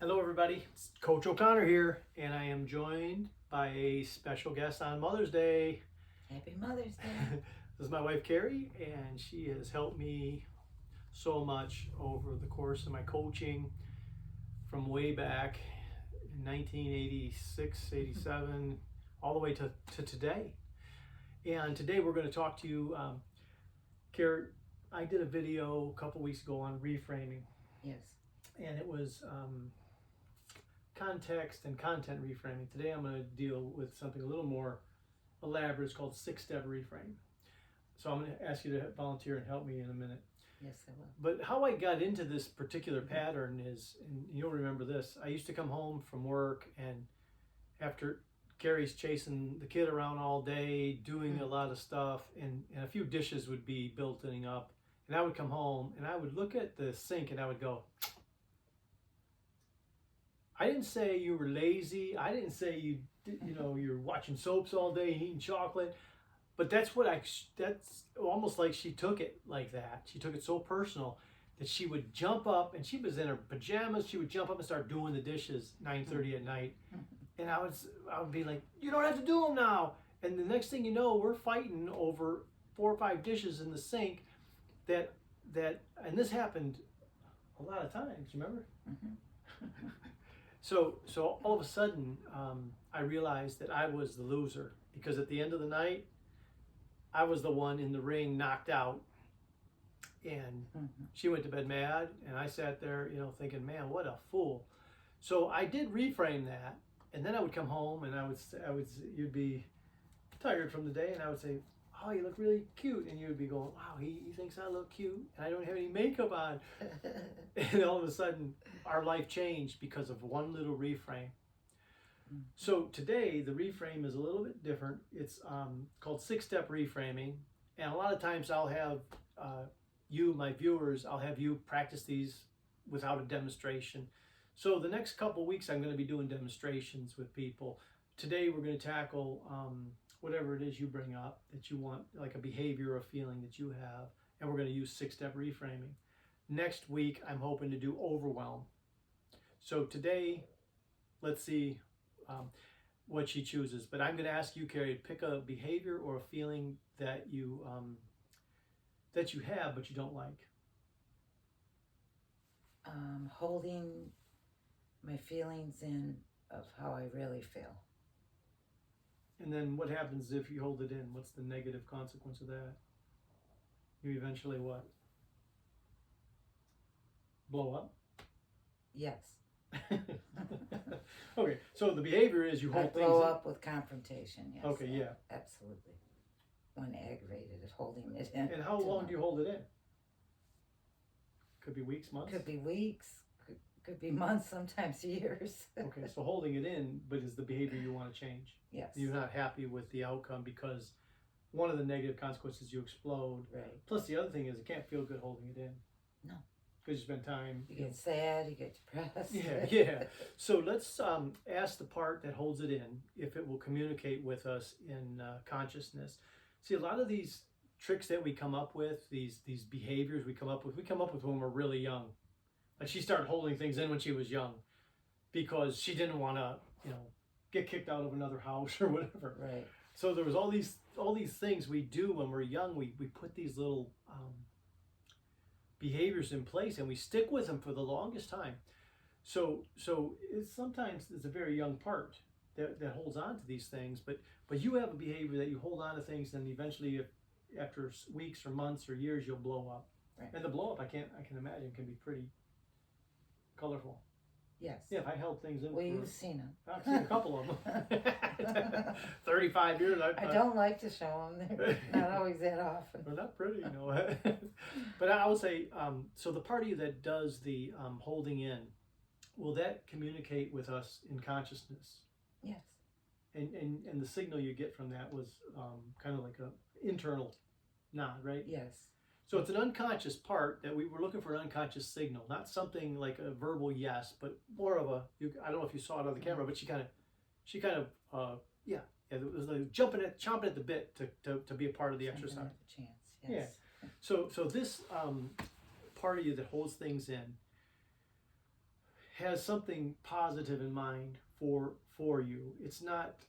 Hello everybody, it's Coach O'Connor here, and I am joined by a special guest on Mother's Day. Happy Mother's Day. This is my wife Carrie, and she has helped me so much over the course of my coaching from way back in 1986, 87, all the way to today. And today we're going to talk to you, Carrie. I did a video a couple weeks ago on reframing. Yes. And it was context and content reframing. Today I'm going to deal with something a little more elaborate. It's called 6-step reframe. So I'm going to ask you to volunteer and help me in a minute. Yes, I will. But how I got into this particular pattern is, and you'll remember this, I used to come home from work, and after Carrie's chasing the kid around all day, doing a lot of stuff, and a few dishes would be building up, and I would come home and I would look at the sink and I would go, I didn't say you were lazy. I didn't say you're watching soaps all day, eating chocolate. But that's almost like she took it like that. She took it so personal that she would jump up, and she was in her pajamas. She would jump up and start doing the dishes 9:30 at night. And I would be like, you don't have to do them now. And the next thing you know, we're fighting over 4 or 5 dishes in the sink and this happened a lot of times, remember? Mm-hmm. So all of a sudden, I realized that I was the loser, because at the end of the night, I was the one in the ring knocked out, and she went to bed mad, and I sat there, thinking, man, what a fool. So I did reframe that, and then I would come home, and you'd be tired from the day, and I would say, oh, you look really cute, and you would be going, wow, he thinks I look cute, and I don't have any makeup on. And all of a sudden, our life changed because of one little reframe. So today, the reframe is a little bit different. It's called 6-step reframing, and a lot of times I'll have my viewers, I'll have you practice these without a demonstration. So the next couple weeks, I'm going to be doing demonstrations with people. Today, we're going to tackle whatever it is you bring up that you want, like a behavior or a feeling that you have, and we're going to use 6-step reframing. Next week, I'm hoping to do overwhelm. So today, let's see what she chooses. But I'm going to ask you, Carrie, to pick a behavior or a feeling that you have but you don't like. Holding my feelings in of how I really feel. And then what happens if you hold it in? What's the negative consequence of that? You eventually what? Blow up? Yes. Okay, so the behavior is you hold things in. Blow up with confrontation, yes. Okay, yeah. Absolutely. When aggravated at holding it in. And how long do you hold it in? Could be weeks, months? Could be weeks, could be months, sometimes years. Okay, so holding it in, but is the behavior you want to change? Yes. You're not happy with the outcome because one of the negative consequences, you explode. Right. Plus the other thing is it can't feel good holding it in. No. Because you spend time. You get sad, you get depressed. Yeah. So let's ask the part that holds it in if it will communicate with us in consciousness. See, a lot of these tricks that we come up with, these behaviors we come up with when we're really young. Like she started holding things in when she was young because she didn't want to, get kicked out of another house or whatever. Right. So there was all these things we do when we're young. We put these little behaviors in place and we stick with them for the longest time. So sometimes it's a very young part that holds on to these things, but you have a behavior that you hold on to things, and eventually, after weeks or months or years, you'll blow up. Right. And the blow up, I can imagine, can be pretty colorful. Yes. Yeah, if I held things in. Well, you've seen them. I've seen a couple of them. 35 years. I don't like to show them. They're not always that often. They're not pretty, But I would say, so the part of you that does the holding in, will that communicate with us in consciousness? Yes. And the signal you get from that was kind of like an internal nod, right? Yes. So it's an unconscious part that we were looking for, an unconscious signal, not something like a verbal yes, but more of I don't know if you saw it on the camera, but she kind of, it was like chomping at the bit to be a part of the exercise. Have a chance. Yes. Yeah. So this part of you that holds things in, has something positive in mind for you. It's not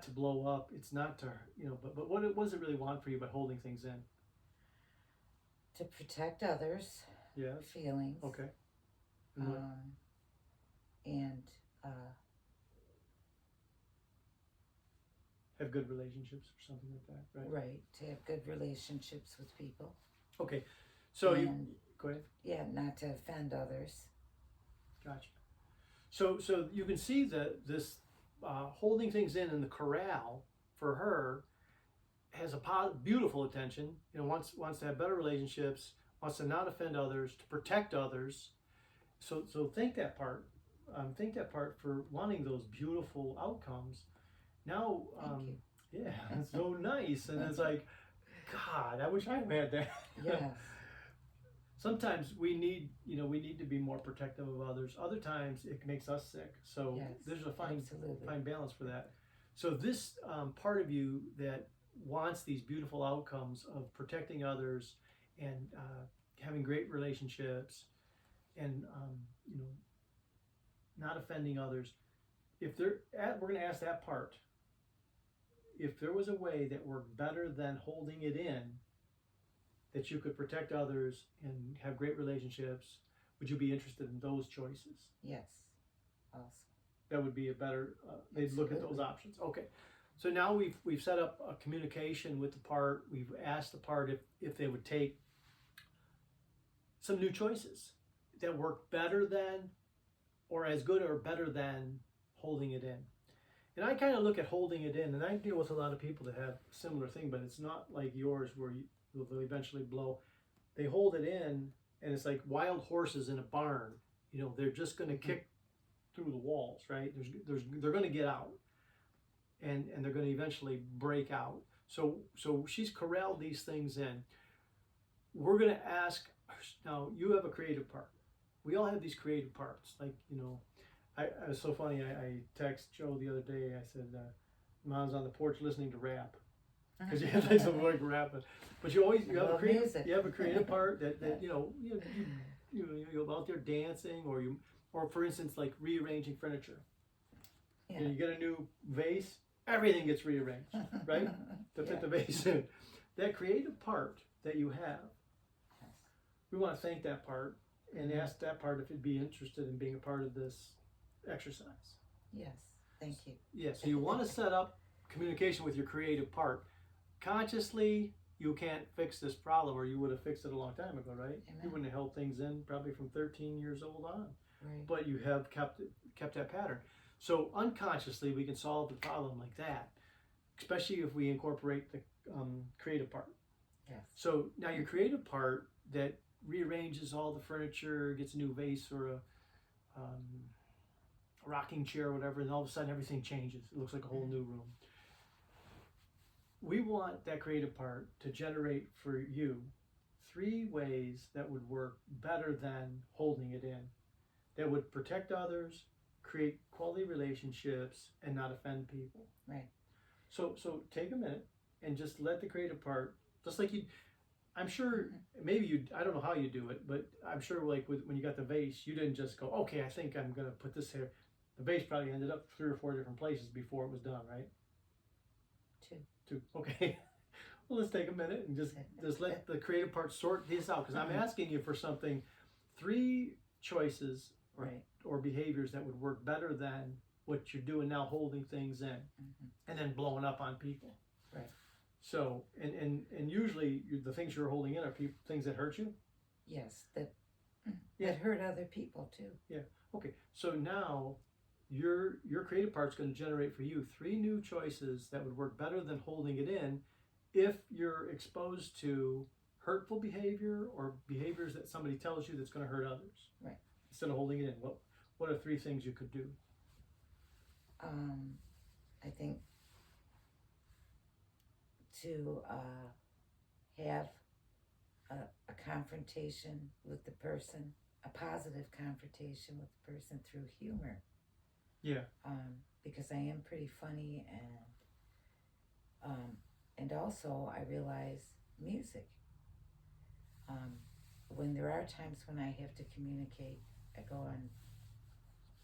to blow up. It's not to, but what does it really want for you by holding things in? To protect others' Yes. feelings. Okay. And have good relationships or something like that, right? Right. To have good relationships with people. Okay. So and, go ahead. Yeah, not to offend others. Gotcha. So you can see that this holding things in the corral for her has a beautiful intention. Wants to have better relationships, wants to not offend others, to protect others. So think that part. Think that part for wanting those beautiful outcomes. Now, Thank you. yeah, it's so nice, and it's like, God, I wish I had that. Yes. Sometimes we need to be more protective of others. Other times it makes us sick. So Yes, there's a fine absolutely. balance for that. So this part of you that wants these beautiful outcomes of protecting others and having great relationships and not offending others. We're going to ask that part. If there was a way that worked better than holding it in, that you could protect others and have great relationships, would you be interested in those choices? Yes. Awesome. That would be a better. They'd look at those options. Okay. So now we've set up a communication with the part. We've asked the part if they would take some new choices that work better than, or as good or better than holding it in. And I kind of look at holding it in, and I deal with a lot of people that have a similar thing, but it's not like yours where they'll eventually blow. They hold it in, and it's like wild horses in a barn. They're just going to kick through the walls, right? They're going to get out, and they're going to eventually break out. So she's corralled these things in. We're going to ask, now you have a creative part. We all have these creative parts, like, it was so funny. I text Joe the other day. I said, "Mom's on the porch listening to rap," because you have something like rapping. But you have a creative part that you out there dancing, or for instance, like rearranging furniture. Yeah. You get a new vase, everything gets rearranged, right? To fit the vase in. That creative part that you have, we want to thank that part and ask that part if it'd be interested in being a part of this exercise. Yes, thank you. Yeah, so you want to set up communication with your creative part. Consciously, you can't fix this problem, or you would have fixed it a long time ago, right? Amen. You wouldn't have held things in probably from 13 years old on. Right. But you have kept that pattern. So unconsciously, we can solve the problem like that, especially if we incorporate the creative part. Yes. So now your creative part that rearranges all the furniture, gets a new vase or a rocking chair or whatever, and all of a sudden everything changes. It looks like a whole new room. We want that creative part to generate for you 3 ways that would work better than holding it in, that would protect others, create quality relationships, and not offend people. Right. So take a minute and just let the creative part, just like I'm sure maybe I don't know how you do it, but I'm sure like when you got the vase, you didn't just go, okay, I think I'm going to put this here. The vase probably ended up 3 or 4 different places before it was done, right? 2. Okay. Well, let's take a minute and just let the creative part sort this out, because I'm asking you for something, 3 choices or behaviors that would work better than what you're doing now, holding things in and then blowing up on people. Right. So, and usually the things you're holding in are things that hurt you? Yes, that hurt other people too. Yeah. Okay. So now your creative part's going to generate for you 3 new choices that would work better than holding it in if you're exposed to hurtful behavior or behaviors that somebody tells you that's going to hurt others. Right. Instead of holding it in, what are 3 things you could do? I think to have a confrontation with the person, a positive confrontation with the person through humor. Yeah. Because I am pretty funny, and also I realize music. when there are times when I have to communicate, I go on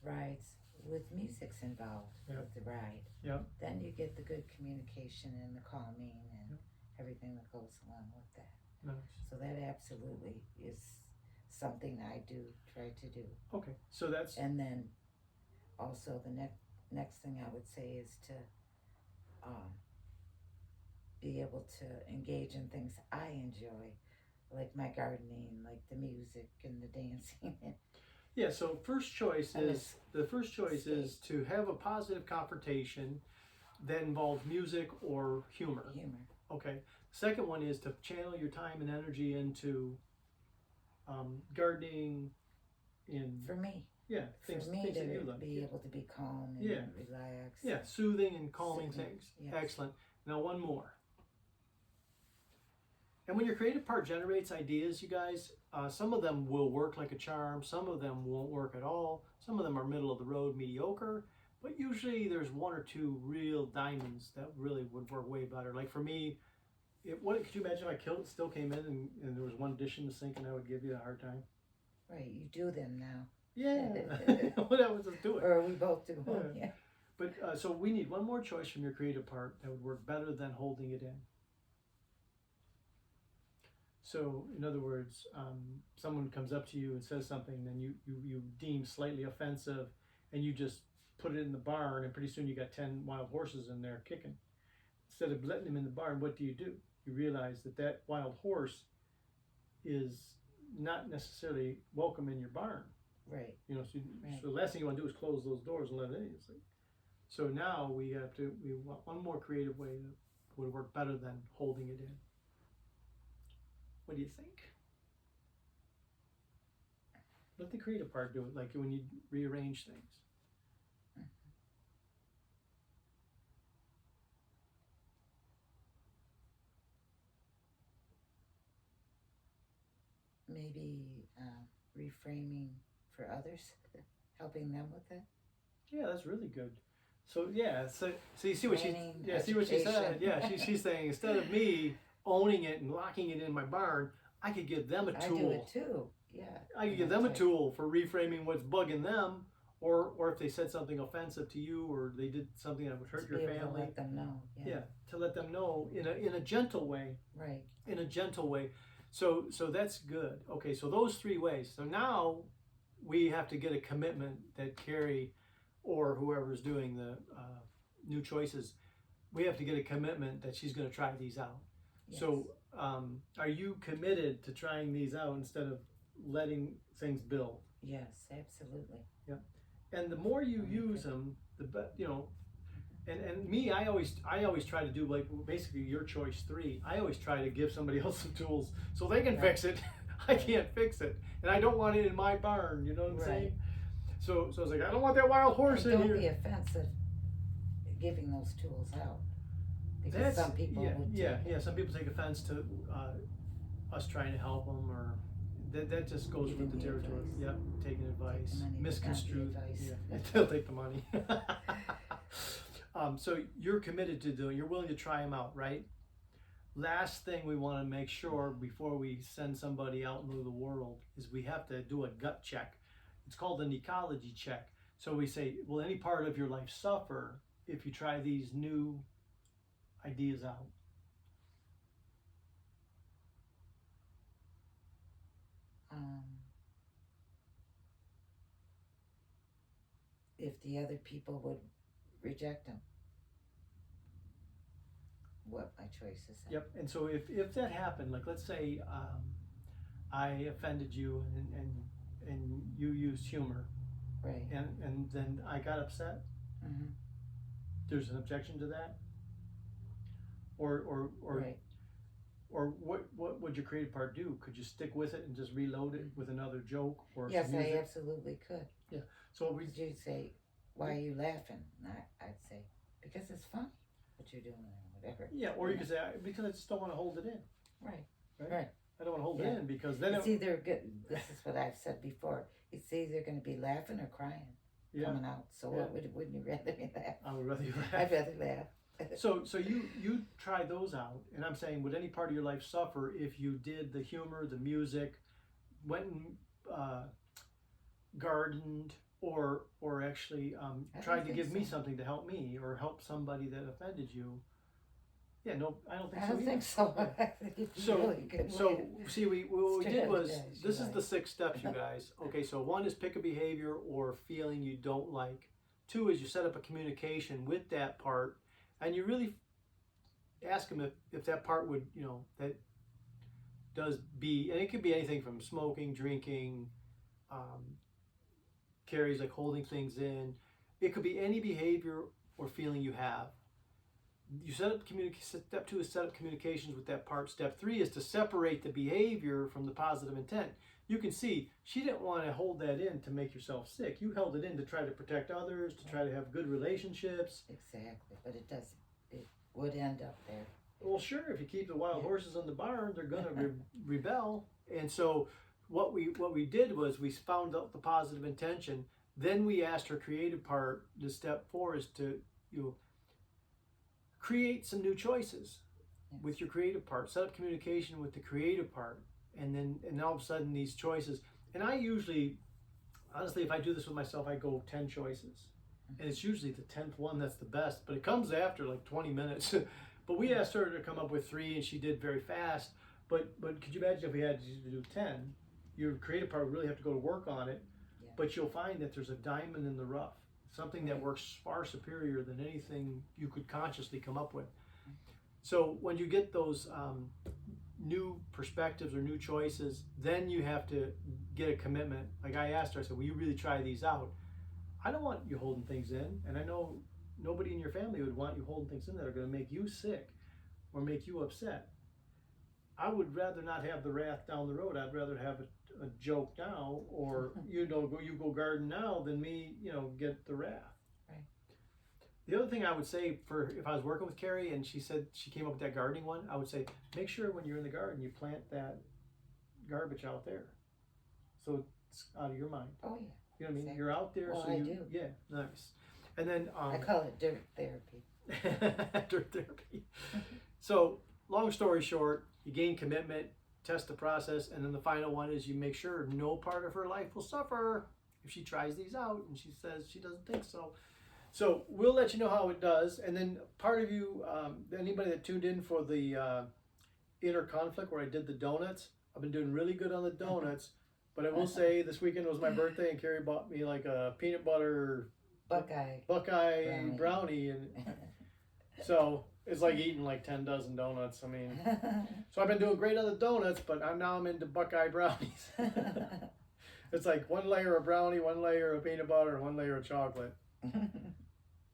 rides with music's involved with the ride. Yeah. Then you get the good communication and the calming and everything that goes along with that. Nice. So that absolutely is something I do try to do. Okay, so that's And then also the next thing I would say is to be able to engage in things I enjoy, like my gardening, like the music and the dancing. yeah. So first choice And is the first choice is to have a positive confrontation that involves music or humor. Humor. Okay. Second one is to channel your time and energy into gardening. In For me. yeah, things, For me things to that you love. be able to be calm and Yeah. relax. Yeah, soothing and calming Soothing, things. yes. Excellent. Now one more. And when your creative part generates ideas, you guys, some of them will work like a charm. Some of them won't work at all. Some of them are middle of the road, mediocre. But usually there's one or two real diamonds that really would work way better. Like for me, could you imagine if I still came in and there was one dish in the sink and I would give you a hard time? Right, you do them now. Yeah. What else is doing? Or we both do them, yeah. But so we need one more choice from your creative part that would work better than holding it in. So, in other words, someone comes up to you and says something, then you deem slightly offensive, and you just put it in the barn, and pretty soon you got 10 wild horses in there kicking. Instead of letting them in the barn, what do? You realize that wild horse is not necessarily welcome in your barn. Right. You know, Right. so the last thing you want to do is close those doors and let it in. It's like, so now we want one more creative way that would work better than holding it in. What do you think? Let the creative part do it, like when you rearrange things. Maybe reframing for others, helping them with it. Yeah, that's really good. So yeah, so you see what Planning, see what she said. education. Yeah, she's saying instead of me owning it and locking it in my barn, I could give them a tool. I do it too. Yeah. I could give them a tool for reframing what's bugging them, or if they said something offensive to you, or they did something that would hurt your family. To let them know. Yeah, to let them know in a gentle way. Right. In a gentle way. So that's good. Okay, so those three ways. So now we have to get a commitment that Carrie or whoever's doing the new choices, we have to get a commitment that she's going to try these out. Yes. So are you committed to trying these out instead of letting things build? Yes, absolutely. Yeah. And the more you use them, the better, you know. And me, I always try to do like basically your choice 3. I always try to give somebody else some tools so they can fix it. I can't fix it, and I don't want it in my barn. You know what I'm saying? So I was like, I don't want that wild horse in here. Don't be offensive giving those tools out, because some people would. Some people take offense to us trying to help them, or that just goes with the territory. Advice. Yep, taking advice, Take the money, misconstrued. not the advice. Yeah, they'll take the money. So you're committed to doing. You're willing to try them out, right? Last thing we want to make sure before we send somebody out into the world is we have to do a gut check. It's called an ecology check. So we say, will any part of your life suffer if you try these new ideas out? If the other people would reject them, what my choices are. Yep. And so if that happened, like let's say I offended you and you used humor, Right. and then I got upset. Mm-hmm. There's an objection to that, or Right. or what would your creative part do? Could you stick with it and just reload it with another joke or Yes, some music? I absolutely could. Yeah. So we. Would you say, why are you laughing? And I'd say, because it's funny what you're doing or whatever. Yeah, or you could say because I just don't want to hold it in. Right. Right. Right. I don't want to hold Yeah. it in because then It's either good. This is what I've said before. It's either going to be laughing or crying coming out. So what wouldn't you rather me laugh? I would rather you laugh. I'd rather laugh. So you try those out, and I'm saying, would any part of your life suffer if you did the humor, the music, went and gardened, or actually tried to give me something to help me, or help somebody that offended you. Yeah, no, I don't think I so. don't either. think so. I think it's So, really good. so see, what we did was, Strategize, this is right. the 6 steps, you guys. Okay, so 1 is pick a behavior or feeling you don't like. 2 is you set up a communication with that part, and you really ask them if that part would, that does be, and it could be anything from smoking, drinking, Carrie's like holding things in. It could be any behavior or feeling you have. You set up step 2 is set up communications with that part. Step 3 is to separate the behavior from the positive intent. You can see she didn't want to hold that in to make yourself sick. You held it in to try to protect others, to try to have good relationships. Exactly, but it doesn't. It would end up there. Well, sure, if you keep the wild horses in the barn, they're going to rebel. And so what we did was we found out the positive intention. Then we asked her creative part. The step 4 is to create some new choices with your creative part. Set up communication with the creative part, and all of a sudden these choices. And I usually, honestly, if I do this with myself, I go 10 choices, and it's usually the 10th one that's the best. But it comes after like 20 minutes. But we asked her to come up with 3, and she did very fast. But could you imagine if we had to do 10? Your creative part would really have to go to work on it. Yeah. But you'll find that there's a diamond in the rough, something that works far superior than anything you could consciously come up with. So when you get those new perspectives or new choices, then you have to get a commitment. Like I asked her, I said, will you really try these out? I don't want you holding things in, and I know nobody in your family would want you holding things in that are going to make you sick or make you upset. I would rather not have the wrath down the road. I'd rather have a joke now, or you go garden now, than me get the wrath. Right. The other thing I would say, for if I was working with Carrie and she said she came up with that gardening one, I would say make sure when you're in the garden you plant that garbage out there, so it's out of your mind. Oh yeah. You know what I mean? Exactly. You're out there, Well, so I you do. yeah, nice. And then I call it dirt therapy. dirt therapy. So long story short, you gain commitment, test the process, and then the final one is you make sure no part of her life will suffer if she tries these out and she says she doesn't think so. So we'll let you know how it does. And then part of you, anybody that tuned in for the inner conflict where I did the donuts, I've been doing really good on the donuts. But I will say this weekend was my birthday, and Carrie bought me like a peanut butter Buckeye brownie, and so it's like eating like 10 dozen donuts. I mean, so I've been doing great on the donuts, but I'm into Buckeye brownies. It's like 1 layer of brownie, 1 layer of peanut butter, and 1 layer of chocolate.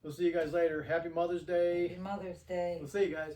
We'll see you guys later. Happy Mother's Day. Happy Mother's Day. We'll see you guys.